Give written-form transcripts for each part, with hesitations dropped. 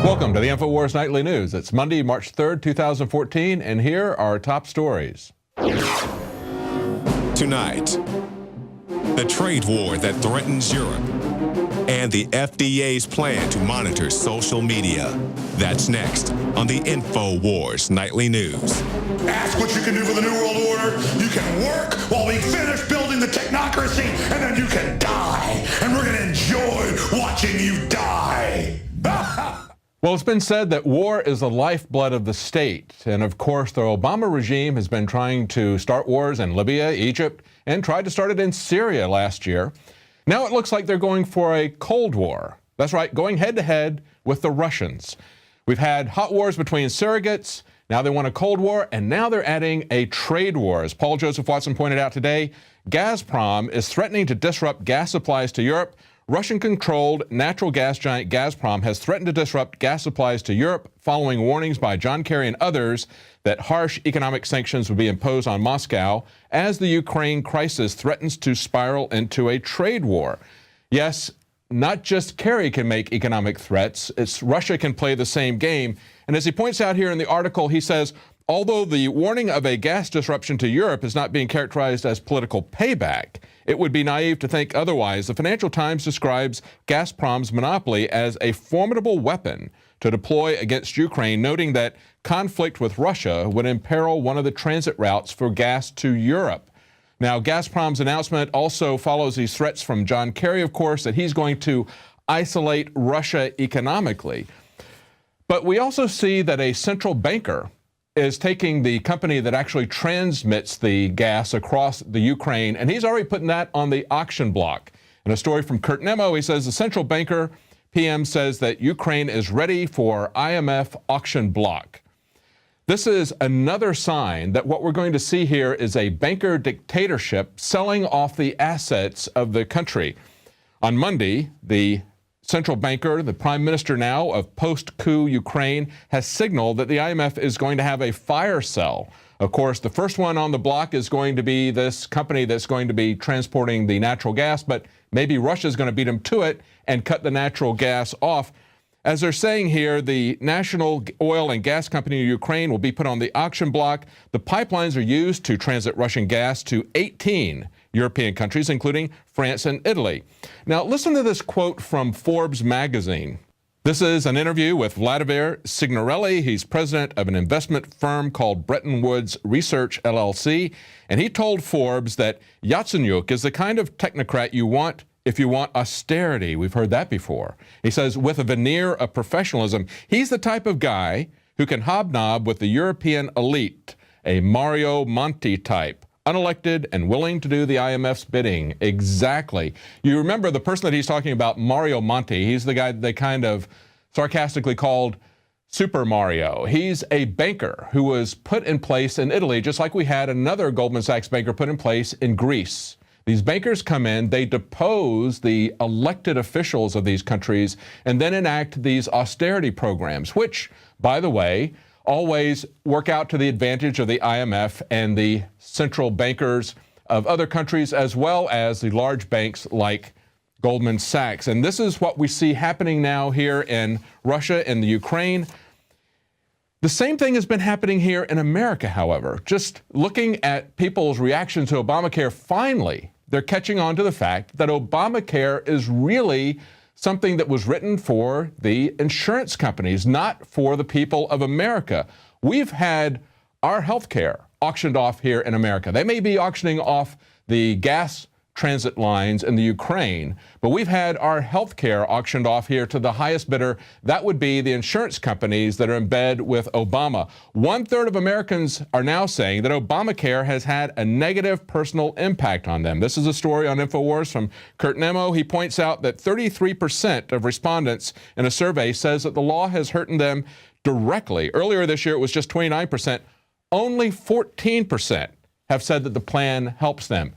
Welcome to the INFOWARS Nightly News. It's Monday, March 3rd, 2014, and here are our top stories. Tonight, the trade war that threatens Europe and the FDA's plan to monitor social media. That's next on the INFOWARS Nightly News. Ask what you can do for the New World Order. You can work while we finish building the technocracy, and then you can die. And we're going to enjoy watching you die. Well, it's been said that war is the lifeblood of the state. And of course, the Obama regime has been trying to start wars in Libya, Egypt, and tried to start it in Syria last year. Now it looks like they're going for a Cold War. That's right, going head-to-head with the Russians. We've had hot wars between surrogates. Now they want a Cold War, and now they're adding a trade war. As Paul Joseph Watson pointed out today, Gazprom is threatening to disrupt gas supplies to Europe. Russian-controlled natural gas giant Gazprom has threatened to disrupt gas supplies to Europe following warnings by John Kerry and others that harsh economic sanctions would be imposed on Moscow as the Ukraine crisis threatens to spiral into a trade war. Yes, not just Kerry can make economic threats, Russia can play the same game. And as he points out here in the article, he says, although the warning of a gas disruption to Europe is not being characterized as political payback, it would be naive to think otherwise. The Financial Times describes Gazprom's monopoly as a formidable weapon to deploy against Ukraine, noting that conflict with Russia would imperil one of the transit routes for gas to Europe. Now, Gazprom's announcement also follows these threats from John Kerry, of course, that he's going to isolate Russia economically. But we also see that a central banker is taking the company that actually transmits the gas across the Ukraine, and he's already putting that on the auction block. In a story from Kurt Nemo, he says the central banker, PM, says that Ukraine is ready for IMF auction block. This is another sign that what we're going to see here is a banker dictatorship selling off the assets of the country. On Monday, the central banker, the prime minister now of post-coup Ukraine, has signaled that the IMF is going to have a fire sale. Of course, the first one on the block is going to be this company that's going to be transporting the natural gas, but maybe Russia's going to beat them to it and cut the natural gas off. As they're saying here, the national oil and gas company of Ukraine will be put on the auction block. The pipelines are used to transit Russian gas to 18 European countries, including France and Italy. Now, listen to this quote from Forbes magazine. This is an interview with Vladimir Signorelli. He's president of an investment firm called Bretton Woods Research, LLC, and he told Forbes that Yatsenyuk is the kind of technocrat you want if you want austerity. We've heard that before. He says, with a veneer of professionalism, he's the type of guy who can hobnob with the European elite, a Mario Monti type, unelected and willing to do the IMF's bidding. Exactly. You remember the person that he's talking about, Mario Monti. He's the guy they kind of sarcastically called Super Mario. He's a banker who was put in place in Italy, just like we had another Goldman Sachs banker put in place in Greece. These bankers come in, they depose the elected officials of these countries, and then enact these austerity programs, which, by the way, always work out to the advantage of the IMF and the central bankers of other countries, as well as the large banks like Goldman Sachs. And this is what we see happening now here in Russia and the Ukraine. The same thing has been happening here in America, however. Just looking at people's reaction to Obamacare, finally, they're catching on to the fact that Obamacare is really something that was written for the insurance companies, not for the people of America. We've had our health care auctioned off here in America. They may be auctioning off the gas transit lines in the Ukraine, but we've had our health care auctioned off here to the highest bidder. That would be the insurance companies that are in bed with Obama. 1/3 of Americans are now saying that Obamacare has had a negative personal impact on them. This is a story on InfoWars from Kurt Nemo. He points out that 33% of respondents in a survey says that the law has hurt them directly. Earlier this year, it was just 29%. Only 14% have said that the plan helps them.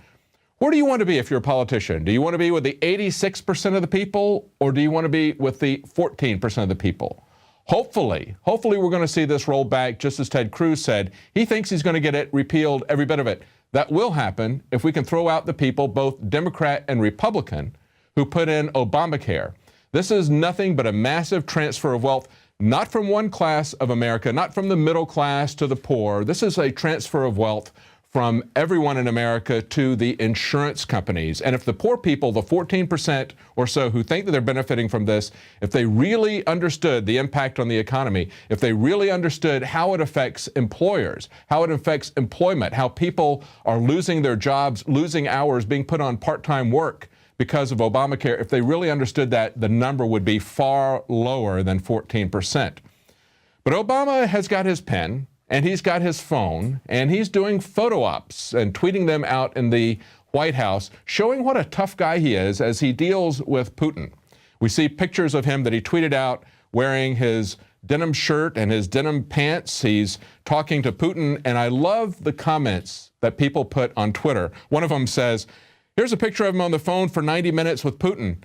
Where do you want to be if you're a politician? Do you want to be with the 86% of the people, or do you want to be with the 14% of the people? Hopefully we're going to see this rolled back, just as Ted Cruz said. He thinks he's going to get it repealed, every bit of it. That will happen if we can throw out the people, both Democrat and Republican, who put in Obamacare. This is nothing but a massive transfer of wealth, not from one class of America, not from the middle class to the poor. This is a transfer of wealth from everyone in America to the insurance companies. And if the poor people, the 14% or so who think that they're benefiting from this, if they really understood the impact on the economy, if they really understood how it affects employers, how it affects employment, how people are losing their jobs, losing hours, being put on part-time work because of Obamacare, if they really understood that, the number would be far lower than 14%. But Obama has got his pen, and he's got his phone, and he's doing photo ops and tweeting them out in the White House, showing what a tough guy he is as he deals with Putin. We see pictures of him that he tweeted out wearing his denim shirt and his denim pants. He's talking to Putin, and I love the comments that people put on Twitter. One of them says, here's a picture of him on the phone for 90 minutes with Putin,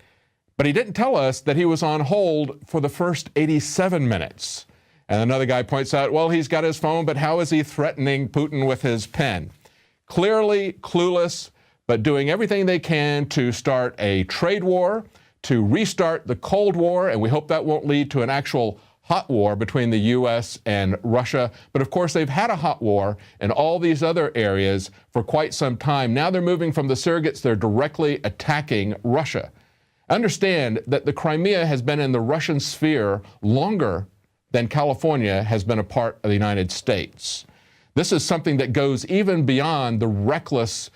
but he didn't tell us that he was on hold for the first 87 minutes. And another guy points out, well, he's got his phone, but how is he threatening Putin with his pen? Clearly clueless, but doing everything they can to start a trade war, to restart the Cold War, and we hope that won't lead to an actual hot war between the U.S. and Russia. But of course, they've had a hot war in all these other areas for quite some time. Now they're moving from the surrogates, they're directly attacking Russia. Understand that the Crimea has been in the Russian sphere longer than California has been a part of the United States. This is something that goes even beyond the reckless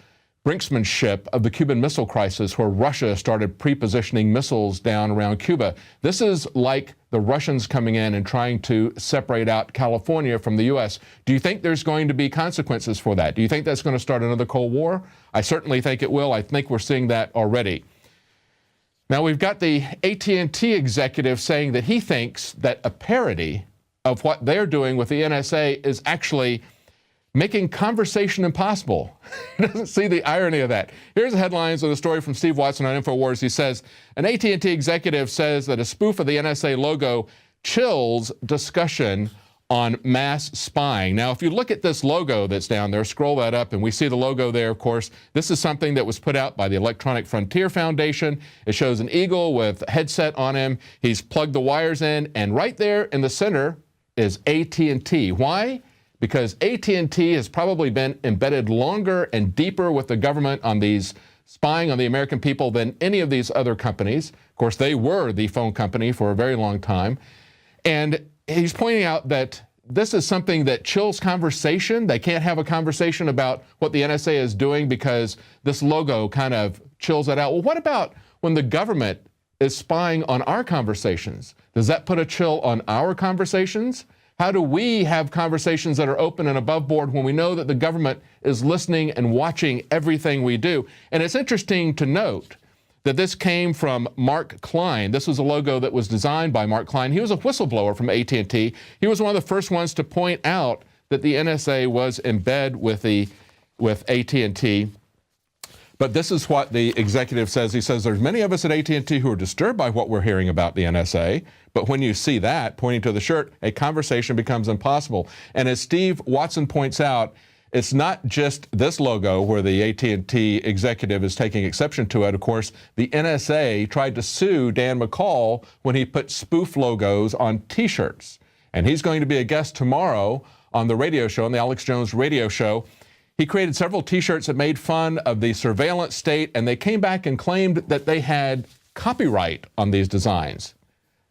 brinksmanship of the Cuban Missile Crisis, where Russia started pre-positioning missiles down around Cuba. This is like the Russians coming in and trying to separate out California from the U.S. Do you think there's going to be consequences for that? Do you think that's going to start another Cold War? I certainly think it will. I think we're seeing that already. Now, we've got the AT&T executive saying that he thinks that a parody of what they're doing with the NSA is actually making conversation impossible. He doesn't see the irony of that. Here's the headlines of the story from Steve Watson on InfoWars. He says, an AT&T executive says that a spoof of the NSA logo chills discussion on mass spying. Now, if you look at this logo that's down there, scroll that up, and we see the logo there, of course. This is something that was put out by the Electronic Frontier Foundation. It shows an eagle with a headset on him. He's plugged the wires in, and right there in the center is AT&T. Why? Because AT&T has probably been embedded longer and deeper with the government on these spying on the American people than any of these other companies. Of course, they were the phone company for a very long time. And he's pointing out that this is something that chills conversation. They can't have a conversation about what the NSA is doing because this logo kind of chills it out. Well, what about when the government is spying on our conversations? Does that put a chill on our conversations? How do we have conversations that are open and above board when we know that the government is listening and watching everything we do? And it's interesting to note that this came from Mark Klein. This was a logo that was designed by Mark Klein. He was a whistleblower from AT&T. He was one of the first ones to point out that the NSA was in bed with AT&T. But this is what the executive says. He says, there's many of us at AT&T who are disturbed by what we're hearing about the NSA. But when you see that, pointing to the shirt, a conversation becomes impossible. And as Steve Watson points out, it's not just this logo where the AT&T executive is taking exception to it. Of course, the NSA tried to sue Dan McCall when he put spoof logos on T-shirts. And he's going to be a guest tomorrow on the radio show, on the Alex Jones radio show. He created several T-shirts that made fun of the surveillance state, and they came back and claimed that they had copyright on these designs.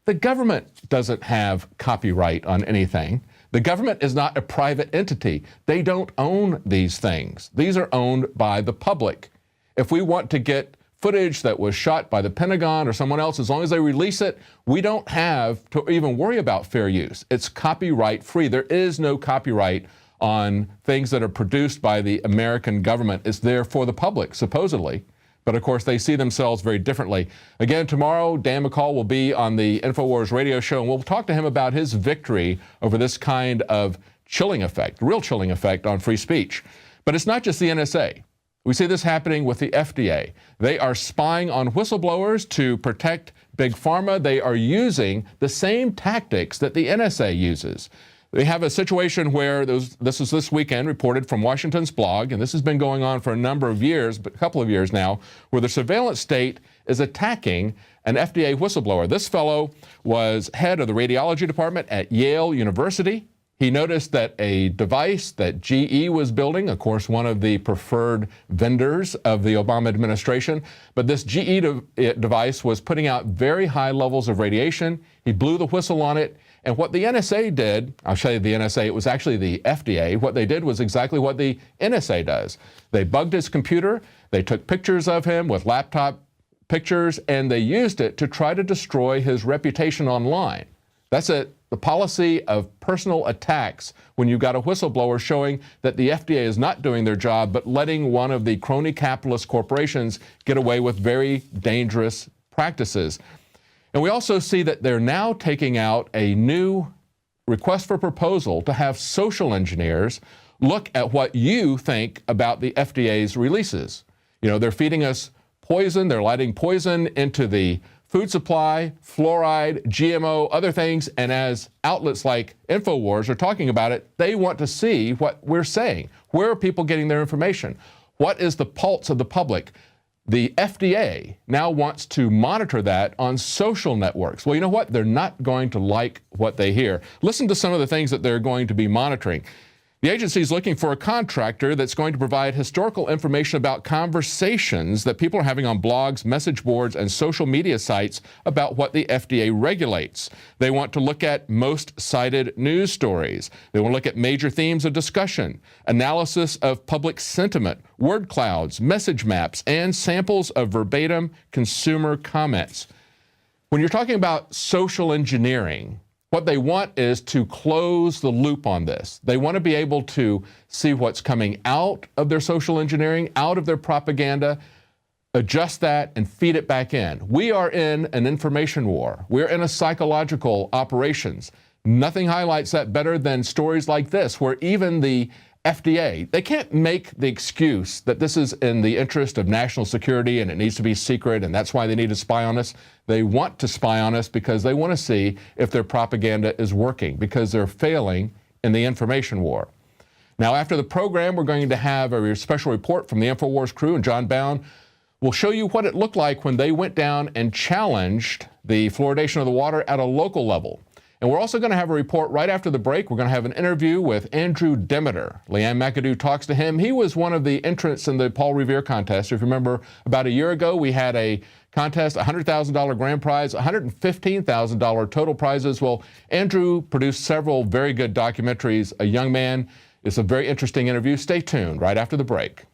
The government doesn't have copyright on anything. The government is not a private entity. They don't own these things. These are owned by the public. If we want to get footage that was shot by the Pentagon or someone else, as long as they release it, we don't have to even worry about fair use. It's copyright free. There is no copyright on things that are produced by the American government. It's there for the public, supposedly. But of course, they see themselves very differently. Again, tomorrow, Dan McCall will be on the InfoWars radio show, and we'll talk to him about his victory over this kind of chilling effect, real chilling effect on free speech. But it's not just the NSA. We see this happening with the FDA. They are spying on whistleblowers to protect Big Pharma. They are using the same tactics that the NSA uses. They have a situation where this is this weekend reported from Washington's blog, and this has been going on for a number of years, but a couple of years now, where the surveillance state is attacking an FDA whistleblower. This fellow was head of the radiology department at Yale University. He noticed that a device that GE was building, of course, one of the preferred vendors of the Obama administration, but this GE device was putting out very high levels of radiation. He blew the whistle on it. And what the NSA did, I'll show you the NSA, it was actually the FDA. What they did was exactly what the NSA does. They bugged his computer, they took pictures of him with laptop pictures, and they used it to try to destroy his reputation online. That's the policy of personal attacks when you've got a whistleblower showing that the FDA is not doing their job, but letting one of the crony capitalist corporations get away with very dangerous practices. And we also see that they're now taking out a new request for proposal to have social engineers look at what you think about the FDA's releases. You know, they're feeding us poison, they're lighting poison into the food supply, fluoride, GMO, other things, and as outlets like INFOWARS are talking about it, they want to see what we're saying. Where are people getting their information? What is the pulse of the public? The FDA now wants to monitor that on social networks. Well, you know what? They're not going to like what they hear. Listen to some of the things that they're going to be monitoring. The agency is looking for a contractor that's going to provide historical information about conversations that people are having on blogs, message boards, and social media sites about what the FDA regulates. They want to look at most cited news stories. They want to look at major themes of discussion, analysis of public sentiment, word clouds, message maps, and samples of verbatim consumer comments. When you're talking about social engineering, what they want is to close the loop on this. They want to be able to see what's coming out of their social engineering, out of their propaganda, adjust that, and feed it back in. We are in an information war. We're in a psychological operations. Nothing highlights that better than stories like this, where even the FDA, they can't make the excuse that this is in the interest of national security and it needs to be secret and that's why they need to spy on us. They want to spy on us because they want to see if their propaganda is working, because they're failing in the information war. Now, after the program, we're going to have a special report from the INFOWARS crew, and John Bound will show you what it looked like when they went down and challenged the fluoridation of the water at a local level. And we're also going to have a report right after the break. We're going to have an interview with Andrew Demeter. Leanne McAdoo talks to him. He was one of the entrants in the Paul Revere contest. If you remember, about a year ago, we had a contest, $100,000 grand prize, $115,000 total prizes. Well, Andrew produced several very good documentaries. A young man. It's a very interesting interview. Stay tuned right after the break.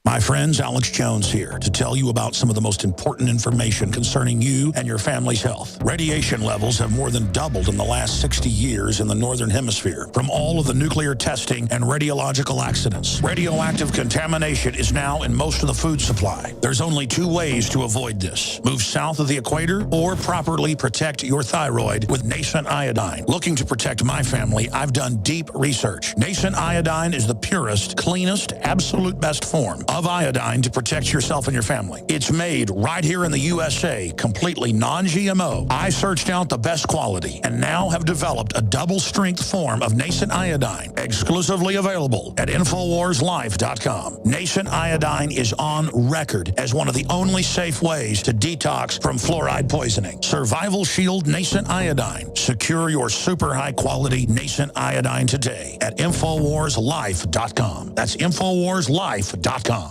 My friends, Alex Jones here to tell you about some of the most important information concerning you and your family's health. Radiation levels have more than doubled in the last 60 years in the Northern Hemisphere from all of the nuclear testing and radiological accidents. Radioactive contamination is now in most of the food supply. There's only two ways to avoid this. Move south of the equator or properly protect your thyroid with nascent iodine. Looking to protect my family, I've done deep research. Nascent iodine is the purest, cleanest, absolute best form of iodine to protect yourself and your family. It's made right here in the USA, completely non-GMO. I searched out the best quality and now have developed a double-strength form of nascent iodine, exclusively available at InfoWarsLife.com. Nascent iodine is on record as one of the only safe ways to detox from fluoride poisoning. Survival Shield Nascent Iodine. Secure your super high-quality nascent iodine today at InfoWarsLife.com. That's InfoWarsLife.com.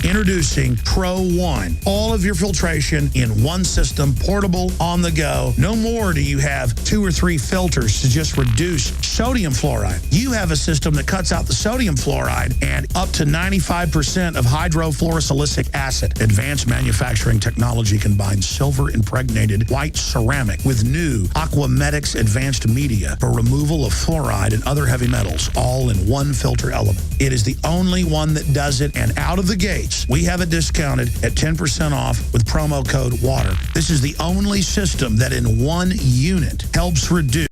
Introducing Pro One. All of your filtration in one system, portable, on the go. No more do you have 2 or 3 filters to just reduce sodium fluoride. You have a system that cuts out the sodium fluoride and up to 95% of hydrofluorosilicic acid. Advanced manufacturing technology combines silver-impregnated white ceramic with new Aquamedics advanced media for removal of fluoride and other heavy metals, all in one filter element. It is the only one that does it, and out of the gates, we have it discounted at 10% off with promo code WATER. This is the only system that in one unit helps reduce